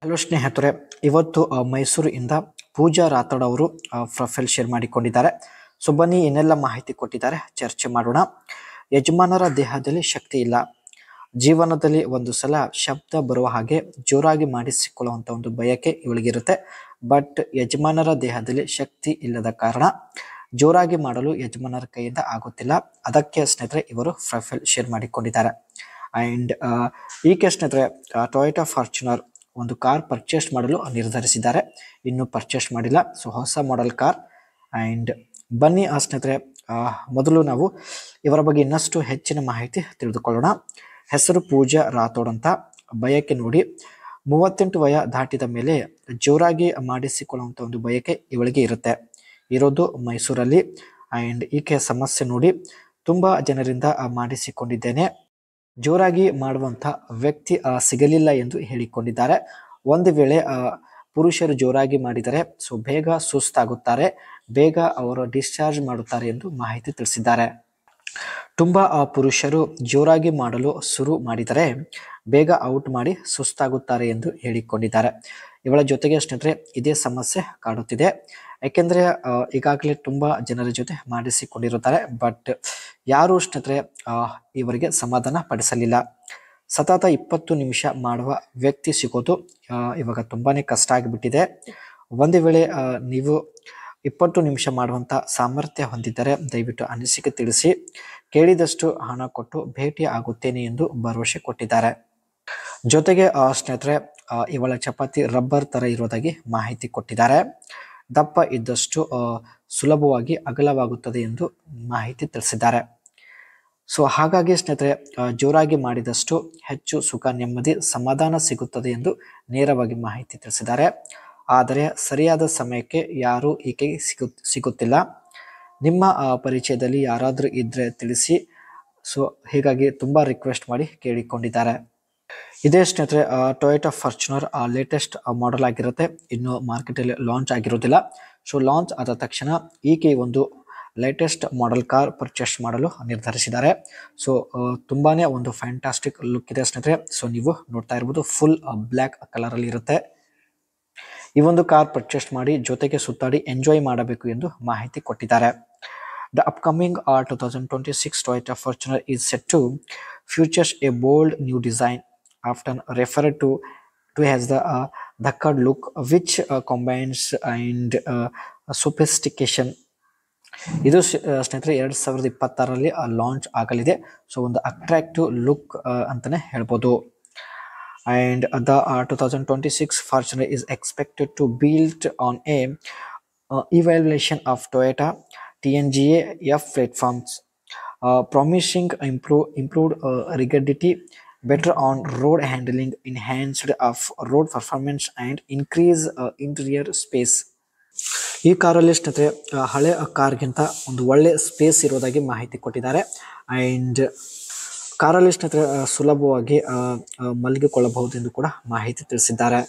Hello ಸ್ನೇಹಿತರೆ, ಇವತ್ತು ಮೈಸೂರಿಂದ ಪೂಜಾ ರಾಥೋಡ್ ಅವರು ಪ್ರೊಫೈಲ್ ಶೇರ್ ಮಾಡಿಕೊಂಡಿದ್ದಾರೆ. ಸೊ ಬನ್ನಿ ಏನೆಲ್ಲ ಮಾಹಿತಿ ಕೊಟ್ಟಿದ್ದಾರೆ ಚರ್ಚೆ ಮಾಡೋಣ. ಯಜಮಾನರ ದೇಹದಲ್ಲಿ ಶಕ್ತಿ ಇಲ್ಲ, ಜೀವನದಲ್ಲಿ ಒಂದು ಸಲ ಶಬ್ದ ಬರುವ ಹಾಗೆ ಜೋರಾಗಿ ಮಾಡಿಸಿಕೊಳ್ಳುವಂತ ಒಂದು ಬಯಕೆ ಇವಳಿಗಿರುತ್ತೆ. ಬಟ್ ಯಜಮಾನರ ದೇಹದಲ್ಲಿ ಶಕ್ತಿ ಇಲ್ಲದ ಕಾರಣ ಜೋರಾಗಿ ಮಾಡಲು ಯಜಮಾನರ ಕೈಯಿಂದ ಆಗುತ್ತಿಲ್ಲ. ಅದಕ್ಕೆ ಸ್ನೇಹಿತರೆ ಇವರು ಪ್ರೊಫೈಲ್ ಶೇರ್ ಮಾಡಿಕೊಂಡಿದ್ದಾರೆ. ಅಂಡ್ ಈಕೆ ಸ್ನೇಹಿತರೆ ಟೊಯೋಟಾ ಫಾರ್ಚುನರ್ ಒಂದು ಕಾರ್ ಪರ್ಚೇಸ್ ಮಾಡಲು ನಿರ್ಧರಿಸಿದ್ದಾರೆ. ಇನ್ನೂ ಪರ್ಚೇಸ್ ಮಾಡಿಲ್ಲ. ಸೊ ಹೊಸ ಮಾಡೆಲ್ ಕಾರ್. ಅಂಡ್ ಬನ್ನಿ ಸ್ನೇಹಿತರೆ, ಮೊದಲು ನಾವು ಇವರ ಬಗ್ಗೆ ಇನ್ನಷ್ಟು ಹೆಚ್ಚಿನ ಮಾಹಿತಿ ತಿಳಿದುಕೊಳ್ಳೋಣ. ಹೆಸರು ಪೂಜಾ ರಾಥೋಡ್ ಅಂತ. ಬಯಕೆ ನೋಡಿ, 38 ವಯ ದಾಟಿದ ಮೇಲೆ ಜೋರಾಗಿ ಮಾಡಿಸಿಕೊಳ್ಳುವಂಥ ಒಂದು ಬಯಕೆ ಇವಳಿಗೆ ಇರೋದು ಮೈಸೂರಲ್ಲಿ. ಅಂಡ್ ಈಕೆ ಸಮಸ್ಯೆ ನೋಡಿ, ತುಂಬಾ ಜನರಿಂದ ಮಾಡಿಸಿಕೊಂಡಿದ್ದೇನೆ, ಜೋರಾಗಿ ಮಾಡುವಂಥ ವ್ಯಕ್ತಿ ಸಿಗಲಿಲ್ಲ ಎಂದು ಹೇಳಿಕೊಂಡಿದ್ದಾರೆ. ಒಂದು ವೇಳೆ ಪುರುಷರು ಜೋರಾಗಿ ಮಾಡಿದರೆ ಸೊ ಬೇಗ ಸುಸ್ತಾಗುತ್ತಾರೆ, ಬೇಗ ಅವರು ಡಿಸ್ಚಾರ್ಜ್ ಮಾಡುತ್ತಾರೆ ಎಂದು ಮಾಹಿತಿ ತಿಳಿಸಿದ್ದಾರೆ. ತುಂಬಾ ಪುರುಷರು ಜೋರಾಗಿ ಮಾಡಲು ಶುರು ಮಾಡಿದರೆ ಬೇಗ ಔಟ್ ಮಾಡಿ ಸುಸ್ತಾಗುತ್ತಾರೆ ಎಂದು ಹೇಳಿಕೊಂಡಿದ್ದಾರೆ. ಇವಳ ಜೊತೆಗೆ ಸ್ನೇಹಿತರೆ ಇದೇ ಸಮಸ್ಯೆ ಕಾಡುತ್ತಿದೆ. ಯಾಕೆಂದ್ರೆ ಈಗಾಗಲೇ ತುಂಬಾ ಜನರ ಜೊತೆ ಮಾಡಿಸಿಕೊಂಡಿರುತ್ತಾರೆ. ಬಟ್ ಯಾರು ಸ್ನೇಹಿತರೆ ಇವರಿಗೆ ಸಮಾಧಾನ ಪಡಿಸಲಿಲ್ಲ. ಸತತ 20 ನಿಮಿಷ ಮಾಡುವ ವ್ಯಕ್ತಿ ಸಿಗೋದು ಇವಾಗ ತುಂಬಾನೇ ಕಷ್ಟ ಆಗಿಬಿಟ್ಟಿದೆ. ಒಂದು ವೇಳೆ ನೀವು 20 ನಿಮಿಷ ಮಾಡುವಂತ ಸಾಮರ್ಥ್ಯ ಹೊಂದಿದ್ದರೆ ದಯವಿಟ್ಟು ಅನಿಸಿಕೆ ತಿಳಿಸಿ. ಕೇಳಿದಷ್ಟು ಹಣ ಕೊಟ್ಟು ಭೇಟಿ ಆಗುತ್ತೇನೆ ಎಂದು ಭರವಸೆ ಕೊಟ್ಟಿದ್ದಾರೆ. ಜೊತೆಗೆ ಸ್ನೇಹಿತರೆ ಇವಳ ಚಪಾತಿ ರಬ್ಬರ್ ತರ ಇರೋದಾಗಿ ಮಾಹಿತಿ ಕೊಟ್ಟಿದ್ದಾರೆ. ದಪ್ಪ ಇದ್ದಷ್ಟು ಸುಲಭವಾಗಿ ಅಗಲವಾಗುತ್ತದೆ ಎಂದು ಮಾಹಿತಿ ತಿಳಿಸಿದ್ದಾರೆ. ಸೊ ಹಾಗಾಗಿ ಸ್ನೇಹಿತರೆ ಜೋರಾಗಿ ಮಾಡಿದಷ್ಟು ಹೆಚ್ಚು ಸುಖ, ನೆಮ್ಮದಿ, ಸಮಾಧಾನ ಸಿಗುತ್ತದೆ ಎಂದು ನೇರವಾಗಿ ಮಾಹಿತಿ ತಿಳಿಸಿದ್ದಾರೆ. ಆದರೆ ಸರಿಯಾದ ಸಮಯಕ್ಕೆ ಯಾರೂ ಈಕೆಗೆ ಸಿಗುತ್ತಿಲ್ಲ. ನಿಮ್ಮ ಪರಿಚಯದಲ್ಲಿ ಯಾರಾದರೂ ಇದ್ರೆ ತಿಳಿಸಿ. ಸೊ ಹೀಗಾಗಿ ತುಂಬಾ ರಿಕ್ವೆಸ್ಟ್ ಮಾಡಿ ಕೇಳಿಕೊಂಡಿದ್ದಾರೆ. ಇದೇ ಸ್ನೇಹಿತರೆ ಟೊಯೋಟಾ ಫಾರ್ಚುನರ್ ಲೇಟೆಸ್ಟ್ ಮಾಡೆಲ್ ಆಗಿರುತ್ತೆ. ಇನ್ನು ಮಾರ್ಕೆಟಲ್ಲಿ ಲಾಂಚ್ ಆಗಿರೋದಿಲ್ಲ. ಸೊ ಲಾಂಚ್ ಆದ ತಕ್ಷಣ ಈಕೆ ಒಂದು ಲೇಟೆಸ್ಟ್ ಮಾಡೆಲ್ ಕಾರ್ ಪರ್ಚೇಸ್ ಮಾಡಲು ನಿರ್ಧರಿಸಿದ್ದಾರೆ. ಸೊ ತುಂಬಾನೇ ಒಂದು ಫ್ಯಾಂಟಾಸ್ಟಿಕ್ ಲುಕ್ ಇದೆ ಸ್ನೇಹಿತರೆ. ಸೊ ನೀವು ನೋಡ್ತಾ ಇರ್ಬೋದು, ಫುಲ್ ಬ್ಲ್ಯಾಕ್ ಕಲರ್ ಅಲ್ಲಿ ಇರುತ್ತೆ. ಈ ಒಂದು ಕಾರ್ ಪರ್ಚೇಸ್ ಮಾಡಿ ಜೊತೆಗೆ ಸುತ್ತಾಡಿ ಎಂಜಾಯ್ ಮಾಡಬೇಕು ಎಂದು ಮಾಹಿತಿ ಕೊಟ್ಟಿದ್ದಾರೆ. The upcoming 2026 Toyota Fortuner is set to feature a bold new design, often referred to as the Dhakkad look, which combines and sophistication. ಇದು ಸ್ನೇಹಿತರೆ 2026ರಲ್ಲಿ ಲಾಂಚ್ ಆಗಲಿದೆ. ಸೊ ಒಂದು ಅಟ್ರಾಕ್ಟಿವ್ ಲುಕ್ ಅಂತಾನೆ ಹೇಳ್ಬೋದು. And the 2026 Fortuner is expected to build on a evaluation of Toyota TNGA F platforms, promising improved rigidity, better on-road handling, enhanced off-road performance, and increased interior space. ಈ ಕಾರಲ್ಲಿ ಸ್ನೇಹಿತರೆ ಹಳೆ ಕಾರ್ಗಿಂತ ಒಂದು ಒಳ್ಳೆ space ಇರೋದಾಗಿ ಮಾಹಿತಿ ಕೊಟ್ಟಿದ್ದಾರೆ. ಅಂಡ್ ಕಾರಲ್ಲಿ ಸ್ನೇಹಿತರೆ ಸುಲಭವಾಗಿ ಮಲಗಿಕೊಳ್ಳಬಹುದು ಎಂದು ಕೂಡ ಮಾಹಿತಿ ತಿಳಿಸಿದ್ದಾರೆ.